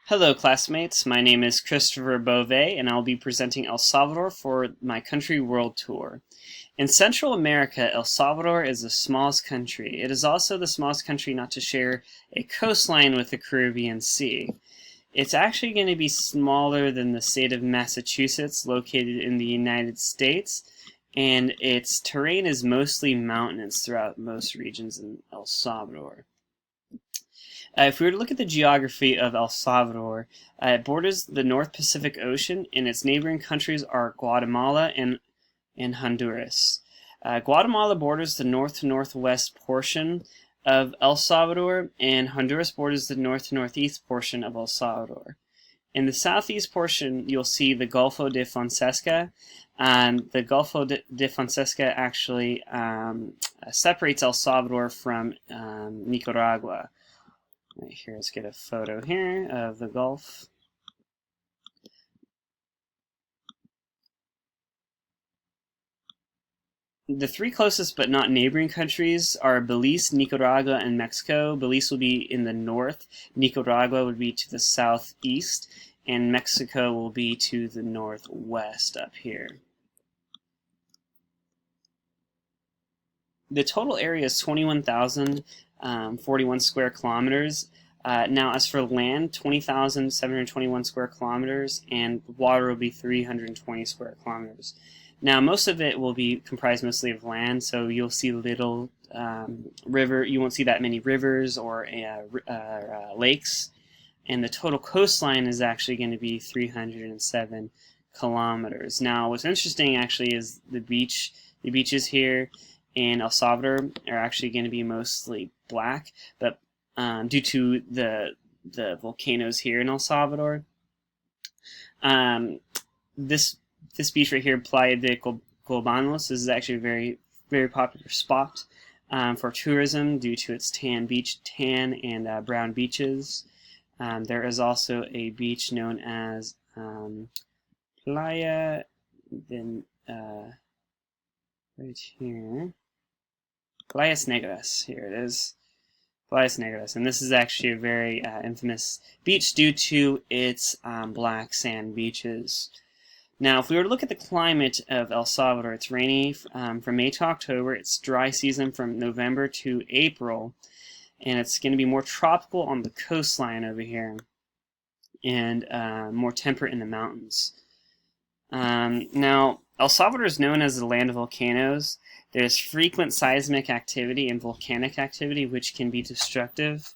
Hello classmates, my name is Christopher Beauvais and I'll be presenting El Salvador for my country world tour. In Central America, El Salvador is the smallest country. It is also the smallest country not to share a coastline with the Caribbean Sea. It's actually going to be smaller than the state of Massachusetts, located in the United States, and its terrain is mostly mountainous throughout most regions in El Salvador. If we were to look at the geography of El Salvador, it borders the North Pacific Ocean, and its neighboring countries are Guatemala and Honduras. Guatemala borders the north-to-northwest portion of El Salvador, and Honduras borders the north-to-northeast portion of El Salvador. In the southeast portion, you'll see the Golfo de Fonseca. The Golfo de Fonseca actually separates El Salvador from Nicaragua. Right here, let's get a photo here of the Gulf. The three closest but not neighboring countries are Belize, Nicaragua, and Mexico. Belize will be in the north, Nicaragua would be to the southeast, and Mexico will be to the northwest up here. The total area is 21,041 square kilometers. Now, as for land, 20,721 square kilometers, and water will be 320 square kilometers. Now, most of it will be comprised mostly of land, so you'll see little river. You won't see that many rivers or lakes, and the total coastline is actually going to be 307 kilometers. Now, what's interesting actually is the beach. The beaches here in El Salvador are actually going to be mostly black, but due to the volcanoes here in El Salvador, this beach right here, Playa de Colbanos, is actually a very, very popular spot for tourism due to its tan and brown beaches. There is also a beach known as Playa de right here. Playas Negras, here it is. Playas Negras, and this is actually a very infamous beach due to its black sand beaches. Now, if we were to look at the climate of El Salvador, it's rainy from May to October. It's dry season from November to April, and it's going to be more tropical on the coastline over here, and more temperate in the mountains. Now, El Salvador is known as the land of volcanoes. There's frequent seismic activity and volcanic activity, which can be destructive.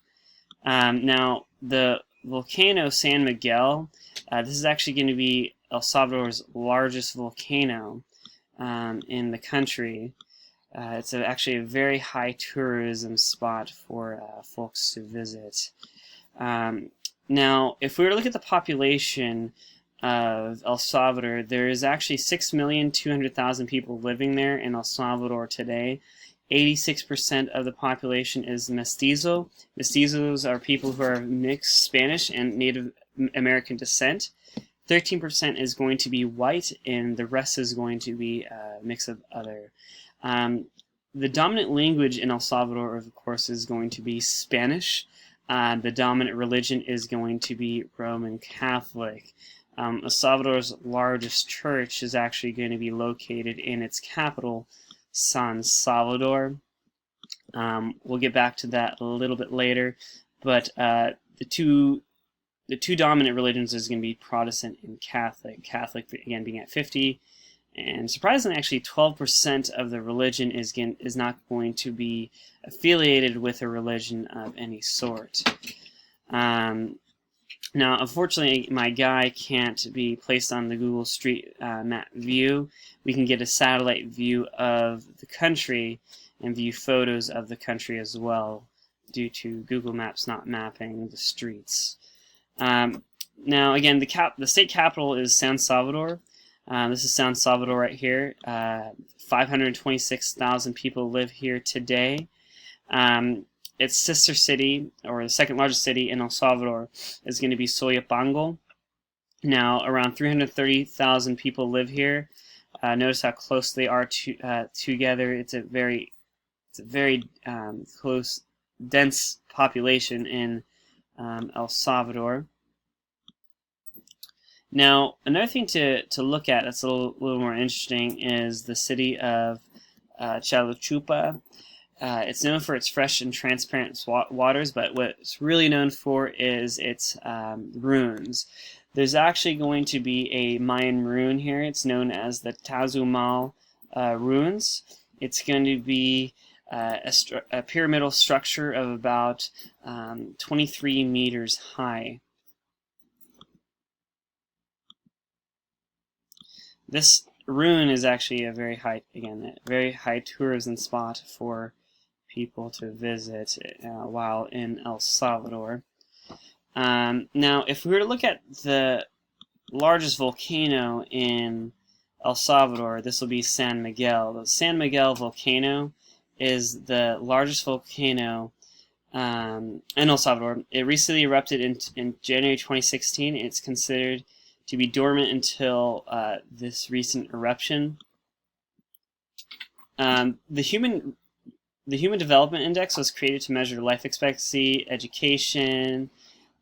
Now, the volcano San Miguel, this is actually going to be El Salvador's largest volcano in the country. It's actually a very high tourism spot for folks to visit. Now, if we were to look at the population of El Salvador, there is actually 6,200,000 people living there in El Salvador today. 86% of the population is mestizo. Mestizos are people who are mixed Spanish and Native American descent. 13% is going to be white, and the rest is going to be a mix of other. The dominant language in El Salvador, of course, is going to be Spanish. The dominant religion is going to be Roman Catholic. El Salvador's largest church is actually going to be located in its capital, San Salvador. We'll get back to that a little bit later, but the two dominant religions is going to be Protestant and Catholic. Catholic, again, being at 50, and surprisingly, actually 12% of the religion is not going to be affiliated with a religion of any sort. Now, unfortunately, my guy can't be placed on the Google Street Map view. We can get a satellite view of the country and view photos of the country as well, due to Google Maps not mapping the streets. Now, again, the state capital is San Salvador. This is San Salvador right here. 526,000 people live here today. Its sister city, or the second largest city in El Salvador, is going to be Soyapango. Now, around 330,000 people live here. Notice how close they are together. It's a very close, dense population in El Salvador. Now, another thing to look at that's a little more interesting is the city of Chalchuapa. It's known for its fresh and transparent waters, but what it's really known for is its ruins. There's actually going to be a Mayan ruin here. It's known as the Tazumal ruins. It's going to be a pyramidal structure of about 23 meters high. This ruin is actually a very high tourism spot for people to visit while in El Salvador. Now, if we were to look at the largest volcano in El Salvador, this will be San Miguel. The San Miguel volcano is the largest volcano in El Salvador. It recently erupted in January 2016. It's considered to be dormant until this recent eruption. The Human Development Index was created to measure life expectancy, education,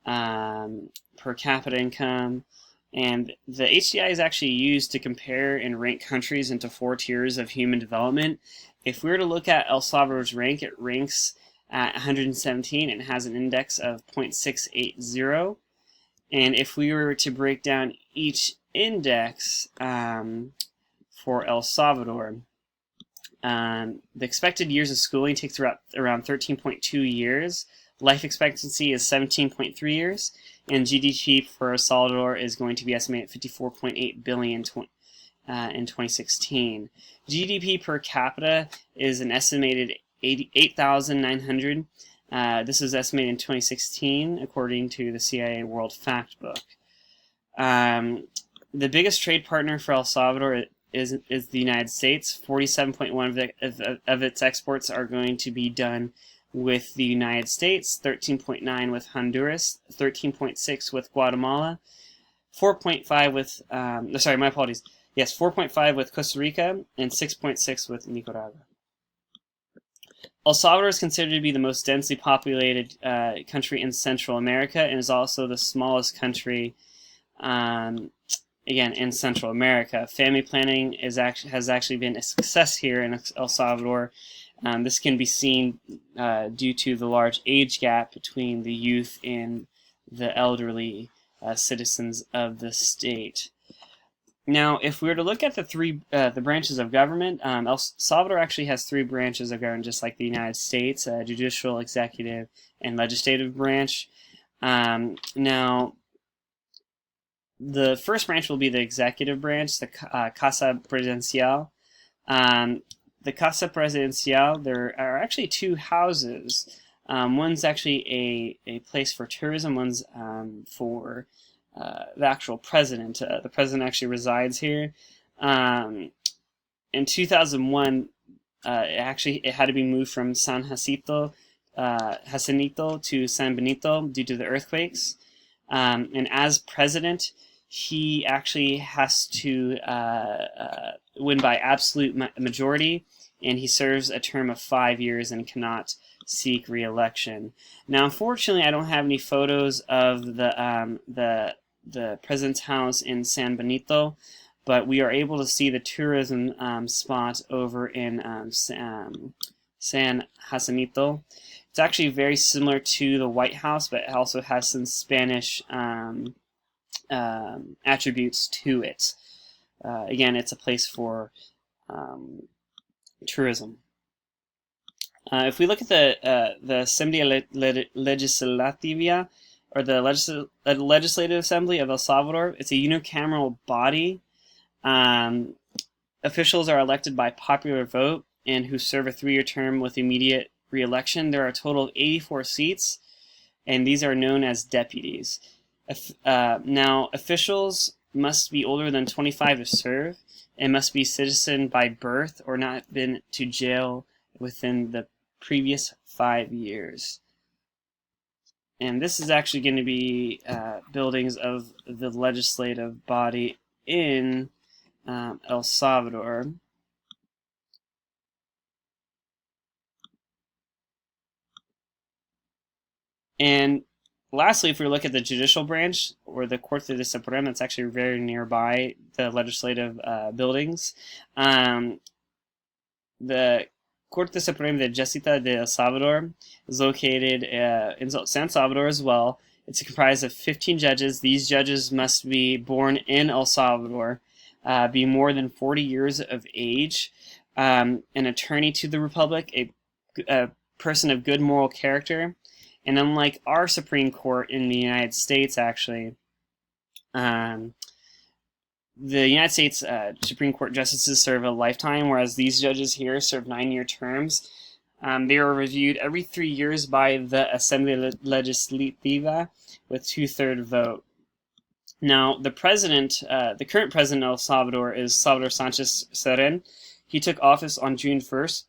per capita income, and the HDI is actually used to compare and rank countries into 4 tiers of human development. If we were to look at El Salvador's rank, it ranks at 117 and has an index of 0.680. And if we were to break down each index for El Salvador, the expected years of schooling takes around 13.2 years. Life expectancy is 17.3 years, and GDP for El Salvador is going to be estimated at 54.8 billion in 2016. GDP per capita is an estimated 8,900. This was estimated in 2016, according to the CIA World Factbook. The biggest trade partner for El Salvador is the United States. 47.1 of its exports are going to be done with the United States, 13.9 with Honduras, 13.6 with Guatemala, 4.5 with, sorry, my apologies. Yes, 4.5 with Costa Rica, and 6.6 with Nicaragua. El Salvador is considered to be the most densely populated country in Central America, and is also the smallest country, again, in Central America. Family planning has actually been a success here in El Salvador. This can be seen due to the large age gap between the youth and the elderly citizens of the state. Now, if we were to look at the branches of government, El Salvador actually has 3 branches of government, just like the United States: judicial, executive, and legislative branch. Now, the first branch will be the executive branch, the Casa Presidencial. The Casa Presidencial, there are actually 2 houses. One's actually a place for tourism. One's for the actual president. The president actually resides here. In 2001, it had to be moved from San Jacinto to San Benito due to the earthquakes. And as president, he actually has to win by absolute majority, and he serves a term of 5 years and cannot seek re-election. Now, unfortunately, I don't have any photos of the president's house in San Benito, but we are able to see the tourism spot over in San Jacinto. It's actually very similar to the White House, but it also has some Spanish attributes to it. Again, it's a place for tourism. If we look at the Asamblea Legislativa, or the Legislative Assembly of El Salvador, it's a unicameral body. Officials are elected by popular vote and who serve a 3-year term with immediate re-election. There are a total of 84 seats, and these are known as deputies. Now, officials must be older than 25 to serve, and must be citizen by birth or not been to jail within the previous 5 years. And this is actually going to be buildings of the legislative body in El Salvador. And lastly, if we look at the judicial branch, or the Corte de Suprema. It's actually very nearby the legislative buildings. The Corte Suprema de Justicia de El Salvador is located in San Salvador as well. It's comprised of 15 judges. These judges must be born in El Salvador, be more than 40 years of age, an attorney to the Republic, a person of good moral character, and unlike our Supreme Court in the United States, actually, the United States Supreme Court justices serve a lifetime, whereas these judges here serve 9-year terms. They are reviewed every 3 years by the Asamblea Legislativa with 2/3 vote. Now, the current president of El Salvador is Salvador Sanchez Seren. He took office on June 1st,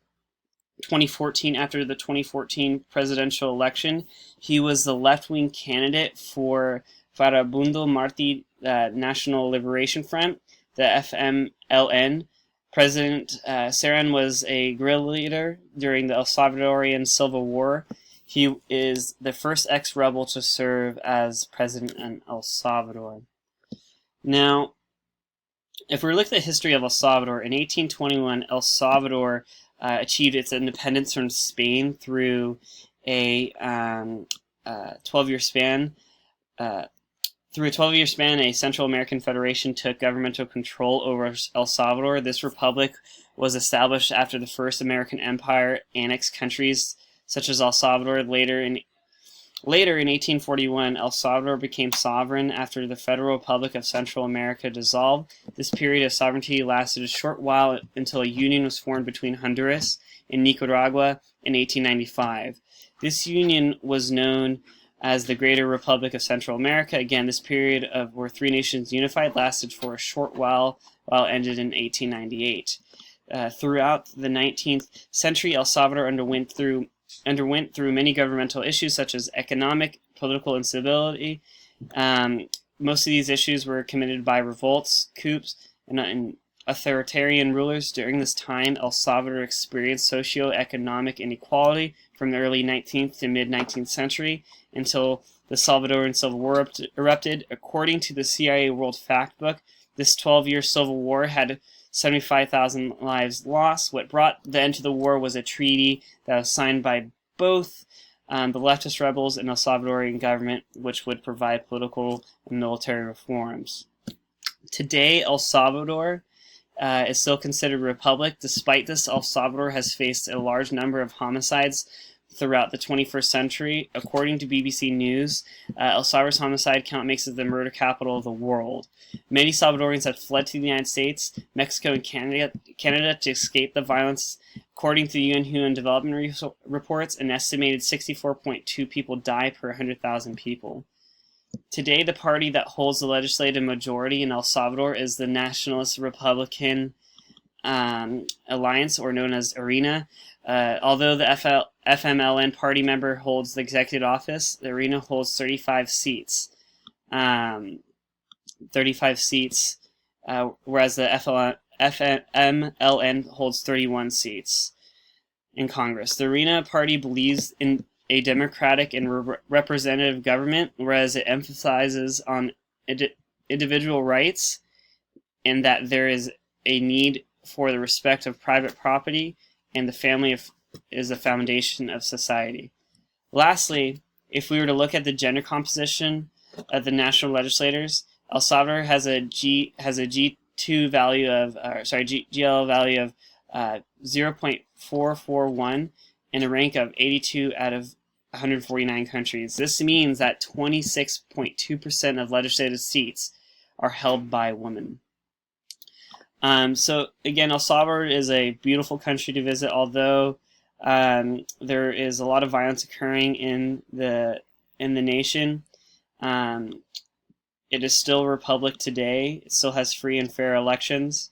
2014, after the 2014 presidential election. He was the left-wing candidate for Farabundo Marti National Liberation Front, the FMLN. President Seren was a guerrilla leader during the El Salvadorian Civil War. He is the first ex-rebel to serve as president in El Salvador. Now, if we look at the history of El Salvador, in 1821, El Salvador achieved its independence from Spain through a 12-year span. Through a 12-year span, a Central American Federation took governmental control over El Salvador. This republic was established after the First American Empire annexed countries such as El Salvador. Later in 1841, El Salvador became sovereign after the Federal Republic of Central America dissolved. This period of sovereignty lasted a short while until a union was formed between Honduras and Nicaragua in 1895. This union was known as the Greater Republic of Central America. Again, this period of where three nations unified lasted for a short while ended in 1898. Throughout the 19th century, El Salvador underwent through many governmental issues such as economic, political instability. Most of these issues were committed by revolts, coups, and authoritarian rulers. During this time, El Salvador experienced socio-economic inequality from the early 19th to mid-19th century until the Salvadoran Civil War erupted. According to the CIA World Factbook, this 12-year civil war had 75,000 lives lost. What brought the end to the war was a treaty that was signed by both the leftist rebels and El Salvadorian government, which would provide political and military reforms. Today, El Salvador is still considered a republic. Despite this, El Salvador has faced a large number of homicides throughout the 21st century. According to BBC News, El Salvador's homicide count makes it the murder capital of the world. Many Salvadorians have fled to the United States, Mexico, and Canada to escape the violence. According to the UN Human Development Reports, an estimated 64.2 people die per 100,000 people. Today, the party that holds the legislative majority in El Salvador is the Nationalist Republican Alliance, or known as ARENA. Although the FMLN party member holds the executive office, the ARENA holds 35 seats. 35 seats, whereas the FMLN holds 31 seats in Congress. The ARENA party believes in a democratic and representative government, whereas it emphasizes on individual rights and that there is a need for the respect of private property, and the family is the foundation of society. Lastly, if we were to look at the gender composition of the national legislators, El Salvador has a GL value of 0.441 and a rank of 82 out of 149 countries. This means that 26.2% of legislative seats are held by women. So again, El Salvador is a beautiful country to visit, although there is a lot of violence occurring in the nation. It is still a republic today. It still has free and fair elections.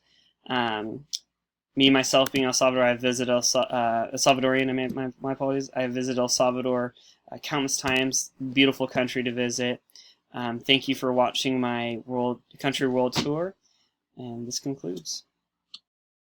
Me, myself, being El Salvador, I visited El Salvadorian, my apologies. I have visited El Salvador countless times. Beautiful country to visit. Thank you for watching my country world tour, and this concludes.